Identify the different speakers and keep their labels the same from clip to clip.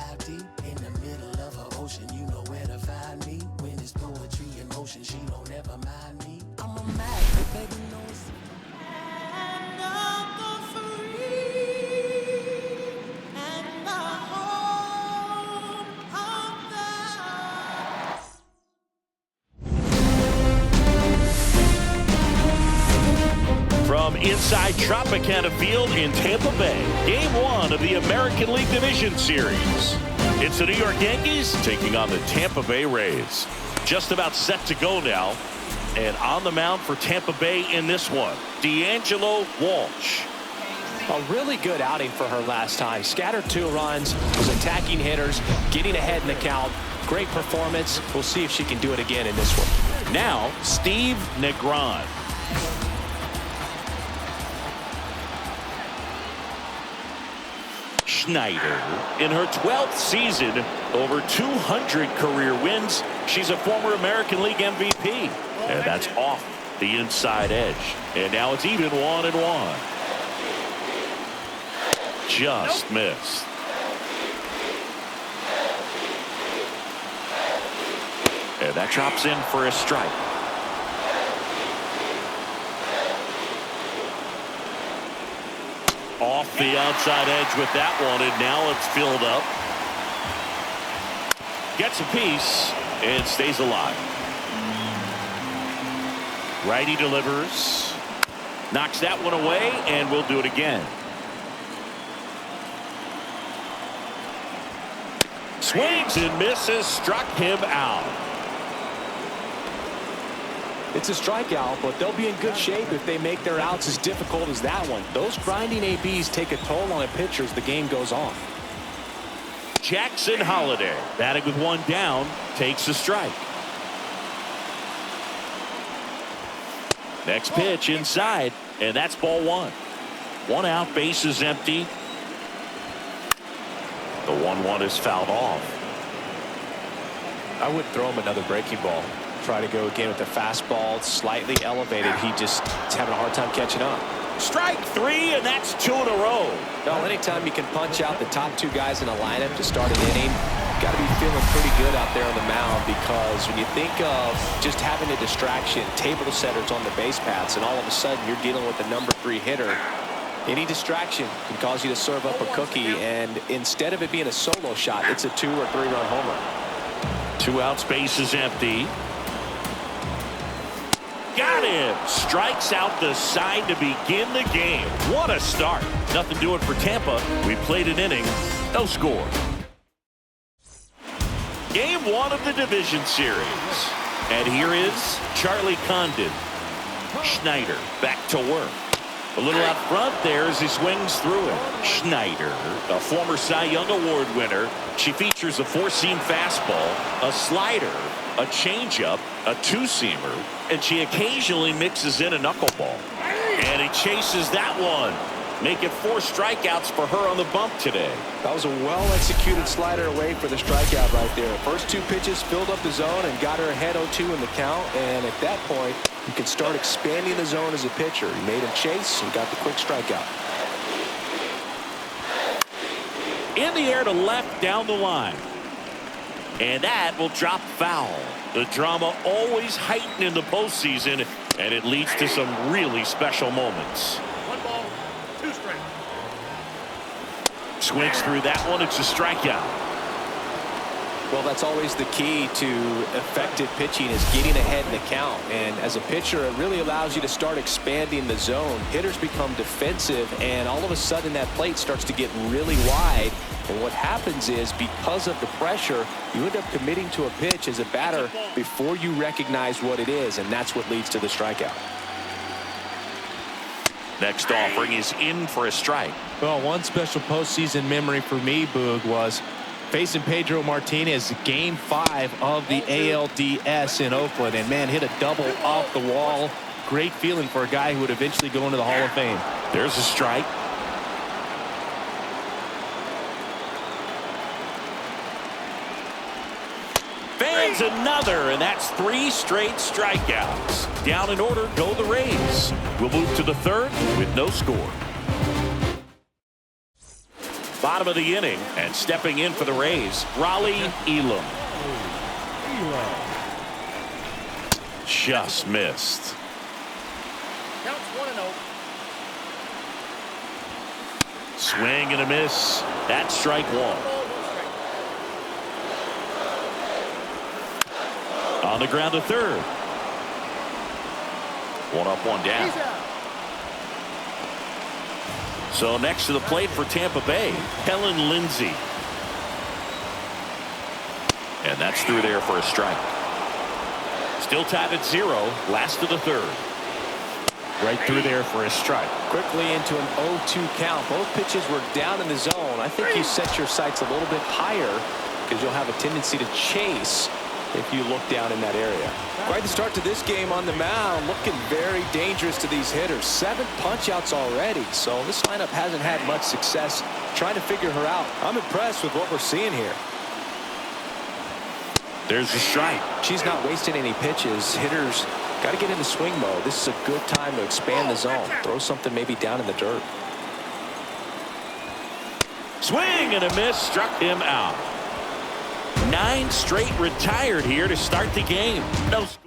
Speaker 1: dive deep in the middle of an ocean. You know where to find me. When it's poetry in motion, she don't ever mind me. I'm a magnet, baby, knows. And of the free and the home of the.
Speaker 2: From inside Tropicana Field in Tampa Bay, Game 1 of the American League Division Series. It's the New York Yankees taking on the Tampa Bay Rays. Just about set to go now. And on the mound for Tampa Bay in this one, D'Angelo Walsh.
Speaker 3: A really good outing for her last time. Scattered 2 runs, was attacking hitters, getting ahead in the count. Great performance. We'll see if she can do it again in this one.
Speaker 2: Now, Steve Negron. Schneider, in her 12th season, over 200 career wins. She's a former American League MVP. And that's off the inside edge. And now it's even 1-1. Just missed. And that drops in for a strike. Off the outside edge with that one, and now it's filled up. Gets a piece and stays alive. Righty delivers. Knocks that one away, and we'll do it again. Swings and misses, struck him out.
Speaker 3: It's a strikeout, but they'll be in good shape if they make their outs as difficult as that one. Those grinding ABs take a toll on a pitcher as the game goes on.
Speaker 2: Jackson Holliday, batting with 1 down, takes a strike. Next pitch inside, and that's ball 1. 1 out, base is empty. The 1-1 is fouled off.
Speaker 3: I would throw him another breaking ball. Try to go again with the fastball, slightly elevated. He just is having a hard time catching up.
Speaker 2: Strike 3, and that's 2 in a row.
Speaker 3: Well, anytime you can punch out the top 2 guys in a lineup to start an inning, got to be feeling pretty good out there on the mound, because when you think of just having a distraction, table setters on the base paths, and all of a sudden you're dealing with the number 3 hitter, any distraction can cause you to serve up a cookie, and instead of it being a solo shot, it's a 2 or 3 run homer.
Speaker 2: 2 outs, base is empty. Got him. Strikes out the side to begin the game. What a start. Nothing doing for Tampa. We played an inning. No score. Game 1 of the division series. And here is Charlie Condon. Schneider back to work. A little out front there as he swings through it. Schneider, a former Cy Young Award winner. She features a 4-seam fastball, a slider, a changeup, a 2-seamer, and she occasionally mixes in a knuckleball. And he chases that one. Make it 4 strikeouts for her on the bump today.
Speaker 3: That was a well-executed slider away for the strikeout right there. First 2 pitches filled up the zone and got her ahead 0-2 in the count. And at that point, you can start expanding the zone as a pitcher. He made him chase and got the quick strikeout.
Speaker 2: In the air to left down the line. And that will drop foul. The drama always heightened in the postseason, and it leads to some really special moments.
Speaker 4: 1 ball, 2 strikes.
Speaker 2: Swings through that one. It's a strikeout.
Speaker 3: Well, that's always the key to effective pitching, is getting ahead in the count. And as a pitcher, it really allows you to start expanding the zone. Hitters become defensive, and all of a sudden that plate starts to get really wide. And what happens is, because of the pressure, you end up committing to a pitch as a batter before you recognize what it is, and that's what leads to the strikeout.
Speaker 2: Next offering is in for a strike.
Speaker 5: Well, one special postseason memory for me, Boog, was facing Pedro Martinez, Game 5 of the ALDS in Oakland, and man, hit a double off the wall. Great feeling for a guy who would eventually go into the Hall of Fame.
Speaker 2: There's a strike. Fans another, and that's 3 straight strikeouts. Down in order go the Rays. We'll move to the 3rd with no score. bottom of the inning. And stepping in for the Rays, Raleigh Elam. Just missed.
Speaker 4: Counts 1-0.
Speaker 2: Swing and a miss. That's strike one. On the ground to third. One up, one down. So next to the plate for Tampa Bay, Helen Lindsay. And that's through there for a strike. Still tied at 0, last of the third.
Speaker 5: Right through there for a strike.
Speaker 3: Quickly into an 0-2 count. Both pitches were down in the zone. I think you set your sights a little bit higher because you'll have a tendency to chase if you look down in that area. Quite the start to this game on the mound. Looking very dangerous to these hitters. 7 punch-outs already. So this lineup hasn't had much success trying to figure her out. I'm impressed with what we're seeing here.
Speaker 2: There's the strike.
Speaker 3: She's not wasting any pitches. Hitters got to get into swing mode. This is a good time to expand the zone. Throw something maybe down in the dirt.
Speaker 2: Swing and a miss, struck him out. 9 straight retired here to start the game. No score.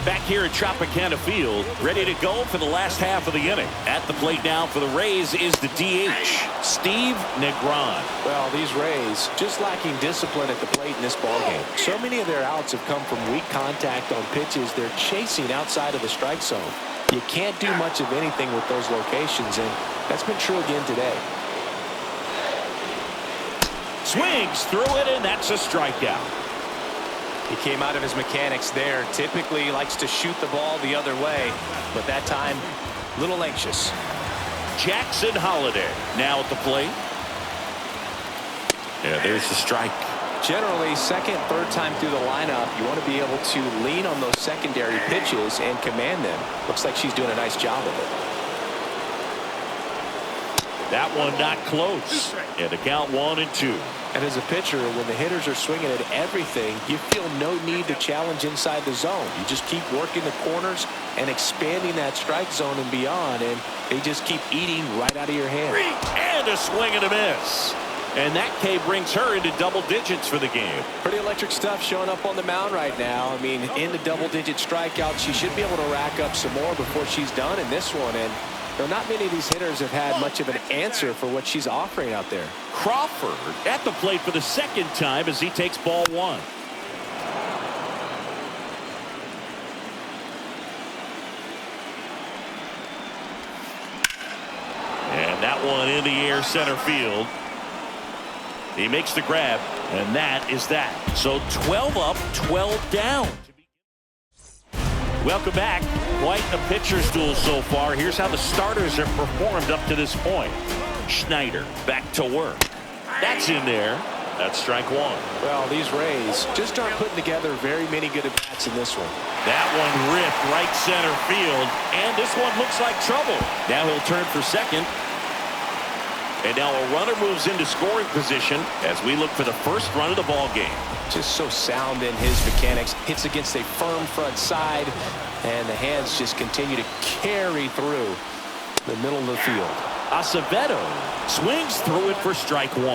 Speaker 2: Back here at Tropicana Field, ready to go for the last half of the inning. At the plate now for the Rays is the DH, Steve Negron.
Speaker 3: Well, these Rays just lacking discipline at the plate in this ballgame. So many of their outs have come from weak contact on pitches they're chasing outside of the strike zone. You can't do much of anything with those locations, and that's been true again today.
Speaker 2: Swings through it, and that's a strikeout.
Speaker 3: He came out of his mechanics there. Typically he likes to shoot the ball the other way, but that time a little anxious.
Speaker 2: Jackson Holiday now at the plate. Yeah, there's the strike.
Speaker 3: Generally, second, third time through the lineup, you want to be able to lean on those secondary pitches and command them. Looks like she's doing a nice job of it.
Speaker 2: That one not close. And the count 1-2.
Speaker 3: And as a pitcher, when the hitters are swinging at everything, you feel no need to challenge inside the zone. You just keep working the corners and expanding that strike zone and beyond, and they just keep eating right out of your hand.
Speaker 2: And a swing and a miss. And that K brings her into double digits for the game.
Speaker 3: Pretty electric stuff showing up on the mound right now. I mean, in the double-digit strikeouts, she should be able to rack up some more before she's done in this one. And there are not many of these hitters have had much of an answer for what she's offering out there.
Speaker 2: Crawford at the plate for the second time as he takes ball 1. And that one in the air center field. He makes the grab, and that is that. So 12 up, 12 down. Welcome back. Quite a pitcher's duel so far. Here's how the starters have performed up to this point. Schneider back to work. That's in there. That's strike 1.
Speaker 3: Well, these Rays just aren't putting together very many good at-bats in this one.
Speaker 2: That one ripped right center field, and this one looks like trouble. Now he'll turn for second. And now a runner moves into scoring position as we look for the first run of the ball game.
Speaker 3: Just so sound in his mechanics. Hits against a firm front side, and the hands just continue to carry through the middle of the field.
Speaker 2: Acevedo swings through it for strike 1.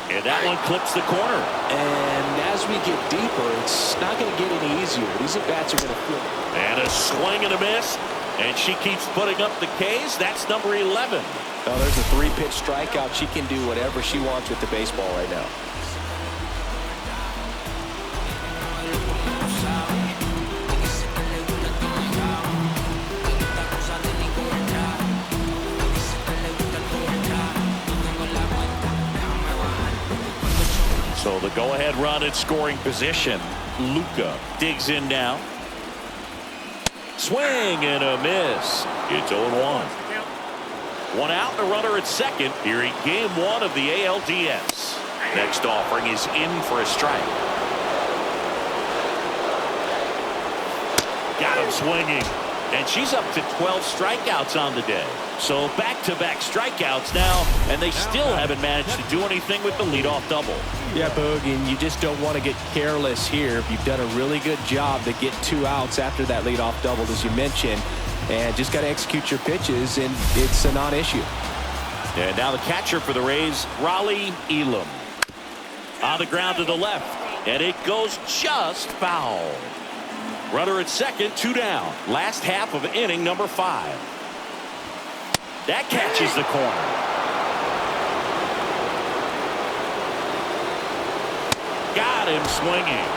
Speaker 2: And that one clips the corner.
Speaker 3: And as we get deeper, it's not going to get any easier. These at-bats are going to flip.
Speaker 2: And a swing and a miss. And she keeps putting up the Ks. That's number 11.
Speaker 3: Oh, there's a 3-pitch strikeout. She can do whatever she wants with the baseball right now.
Speaker 2: So the go-ahead run at scoring position. Luca digs in now. Swing and a miss. It's 0-1. One out, the runner at second here in game 1 of the ALDS. Next offering is in for a strike. Got him swinging. And she's up to 12 strikeouts on the day. So back-to-back strikeouts now, and they still haven't managed to do anything with the leadoff double.
Speaker 3: Yeah, Boog, and you just don't want to get careless here. You've done a really good job to get 2 outs after that leadoff double, as you mentioned. and just got to execute your pitches, and it's a non-issue.
Speaker 2: And now the catcher for the Rays, Raleigh Elam. On the ground to the left, and it goes just foul. Runner at second, 2 down. Last half of inning number 5. That catches the corner. Got him swinging.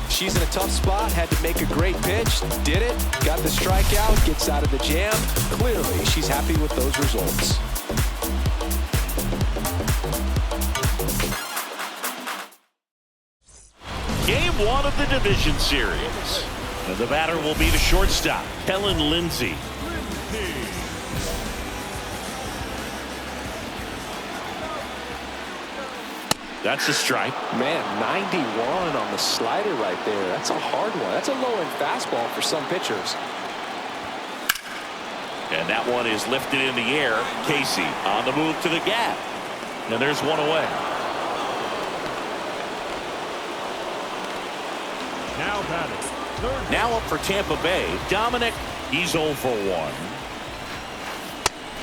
Speaker 3: She's in a tough spot, had to make a great pitch, did it, got the strikeout, gets out of the jam. Clearly, she's happy with those results.
Speaker 2: Game 1 of the division series. And the batter will be the shortstop, Helen Lindsay. That's a strike.
Speaker 3: Man, 91 on the slider right there. That's a hard one. That's a low-end fastball for some pitchers.
Speaker 2: And that one is lifted in the air. Casey on the move to the gap. And there's one away.
Speaker 6: Now batting.
Speaker 2: Now up for Tampa Bay, Dominic. He's 0 for 1.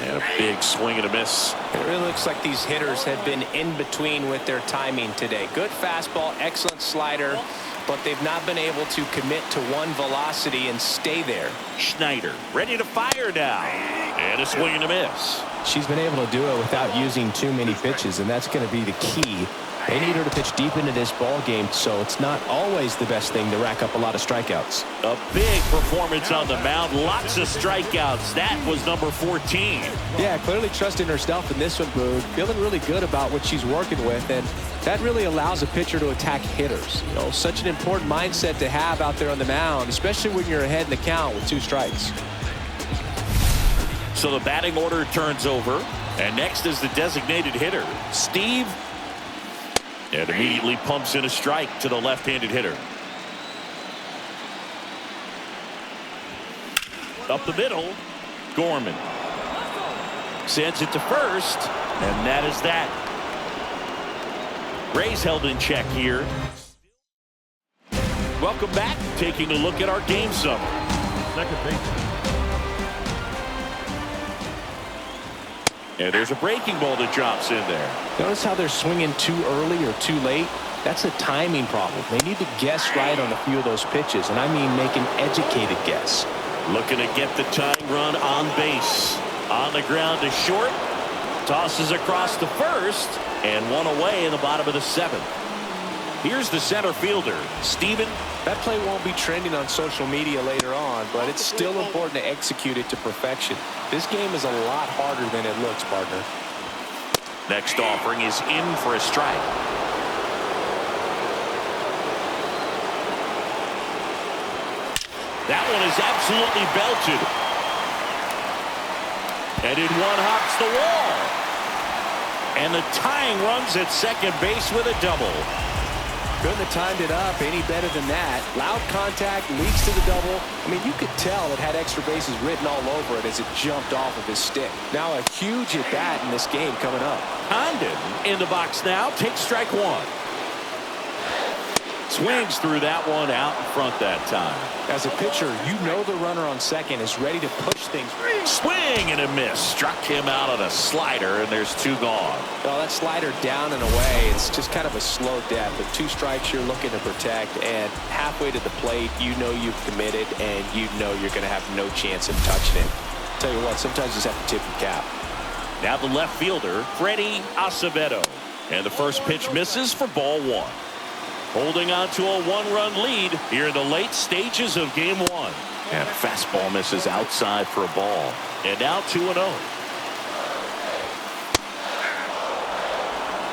Speaker 2: And a big swing and a miss.
Speaker 3: It really looks like these hitters have been in between with their timing today. Good fastball, excellent slider, but they've not been able to commit to one velocity and stay there.
Speaker 2: Schneider ready to fire now. And a swing and a miss.
Speaker 3: She's been able to do it without using too many pitches, and that's going to be the key. They need her to pitch deep into this ball game, so it's not always the best thing to rack up a lot of strikeouts.
Speaker 2: A big performance on the mound. Lots of strikeouts. That was number 14.
Speaker 3: Yeah, clearly trusting herself in this one, Boog. Feeling really good about what she's working with, and that really allows a pitcher to attack hitters. You know, such an important mindset to have out there on the mound, especially when you're ahead in the count with 2 strikes.
Speaker 2: So the batting order turns over, and next is the designated hitter, Steve. And immediately pumps in a strike to the left-handed hitter. Up the middle, Gorman sends it to first, and that is that. Rays held in check here. Welcome back. Taking a look at our game summary.
Speaker 6: Second baseman.
Speaker 2: And there's a breaking ball that drops in there.
Speaker 3: Notice how they're swinging too early or too late? That's a timing problem. They need to guess right on a few of those pitches, and I mean make an educated guess.
Speaker 2: Looking to get the tying run on base. On the ground to short. Tosses across to first, and one away in the bottom of the 7th. Here's the center fielder, Steven.
Speaker 3: That play won't be trending on social media later on, but it's still important to execute it to perfection. This game is a lot harder than it looks, partner.
Speaker 2: Next offering is in for a strike. That one is absolutely belted. And in one hops the wall. And the tying runs at second base with a double.
Speaker 3: Couldn't have timed it up any better than that. Loud contact leads to the double. I mean, you could tell it had extra bases written all over it as it jumped off of his stick. Now a huge at bat in this game coming up.
Speaker 2: Condon in the box now. Takes strike 1. Swings through that one out in front that time.
Speaker 3: As a pitcher, you know the runner on second is ready to push things.
Speaker 2: Swing and a miss. Struck him out on a slider, and there's 2 gone.
Speaker 3: Well, that slider down and away, it's just kind of a slow death. With 2 strikes you're looking to protect, and halfway to the plate, you know you've committed, and you know you're going to have no chance of touching it. Tell you what, sometimes you just have to tip your cap.
Speaker 2: Now the left fielder, Freddie Acevedo. And the first pitch misses for ball 1. Holding on to a 1-run lead here in the late stages of game 1. And fastball misses outside for a ball. And now 2-0.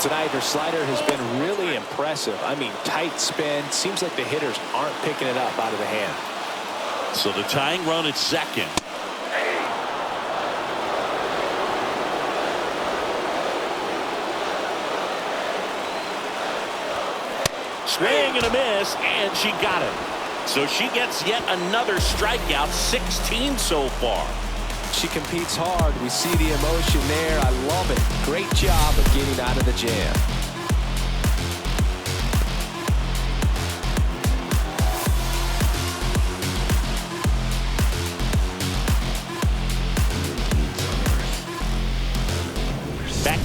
Speaker 3: Tonight, her slider has been really impressive. I mean, tight spin. Seems like the hitters aren't picking it up out of the hand.
Speaker 2: So the tying run at second. Swing and a miss, and she got it. So she gets yet another strikeout, 16 so far.
Speaker 3: She competes hard. We see the emotion there. I love it. Great job of getting out of the jam.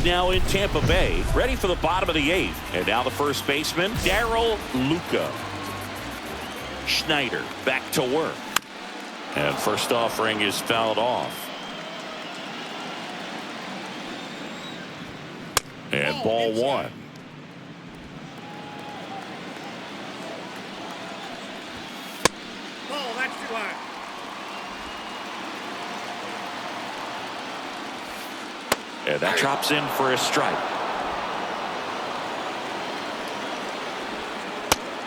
Speaker 2: now in Tampa Bay, ready for the bottom of the 8th. And now the first baseman, Darryl Luca. Schneider back to work. And first offering is fouled off. And ball 1.
Speaker 4: Oh, that's too high.
Speaker 2: And that drops in for a strike.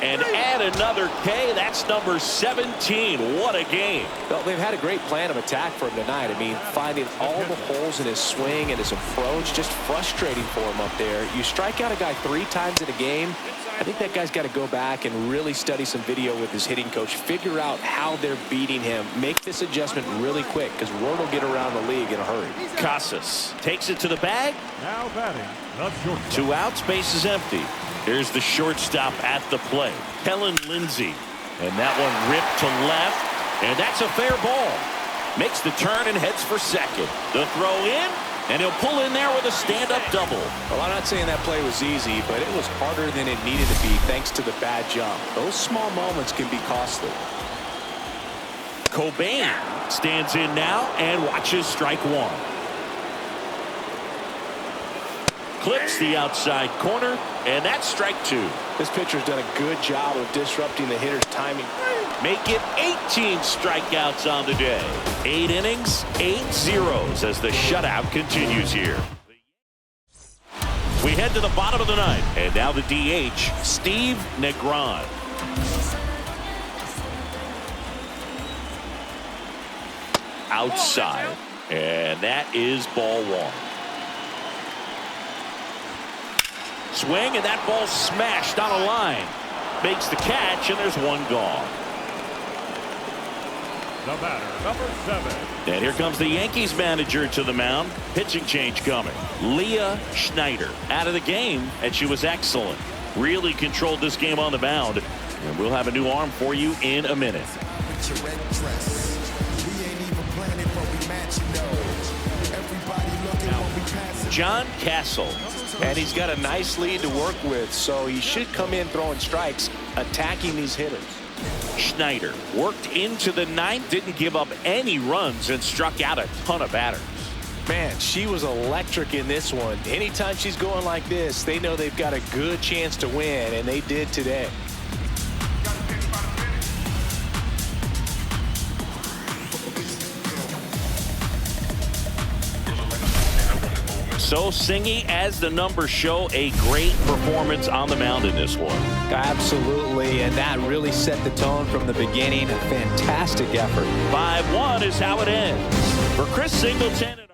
Speaker 2: And add another K. That's number 17. What a game.
Speaker 3: Well, they've had a great plan of attack for him tonight. I mean, finding all the holes in his swing and his approach, just frustrating for him up there. You strike out a guy 3 times in a game, I think that guy's got to go back and really study some video with his hitting coach, figure out how they're beating him, make this adjustment really quick, because word will get around the league in a hurry.
Speaker 2: Casas takes it to the bag.
Speaker 6: Now batting, the shortstop.
Speaker 2: 2 outs, base is empty. Here's the shortstop at the plate, Kellen Lindsey. And that one ripped to left, and that's a fair ball. Makes the turn and heads for second. The throw in, and he'll pull in there with a stand-up double.
Speaker 3: Well, I'm not saying that play was easy, but it was harder than it needed to be thanks to the bad jump. Those small moments can be costly.
Speaker 2: Cobain stands in now and watches strike 1. Clips the outside corner, and that's strike 2.
Speaker 3: This pitcher's done a good job of disrupting the hitter's timing.
Speaker 2: Make it 18 strikeouts on the day. 8 innings, 8 zeros as the shutout continues here. We head to the bottom of the 9th, and now the DH, Steve Negron. Outside, and that is ball 1. Swing, and that ball smashed on a line. Makes the catch, and there's 1 gone.
Speaker 6: The batter, number 7.
Speaker 2: And here comes the Yankees manager to the mound. Pitching change coming. Leah Schneider out of the game, and she was excellent. Really controlled this game on the mound. And we'll have a new arm for you in a minute. John Castle.
Speaker 3: And he's got a nice lead to work with, so he should come in throwing strikes, attacking these hitters.
Speaker 2: Schneider worked into the 9th, didn't give up any runs, and struck out a ton of batters.
Speaker 3: Man, she was electric in this one. Anytime she's going like this, they know they've got a good chance to win, and they did today.
Speaker 2: So, Singy, as the numbers show, a great performance on the mound in this one.
Speaker 3: Absolutely, and that really set the tone from the beginning. A fantastic effort.
Speaker 2: 5-1 is how it ends. For Chris Singleton and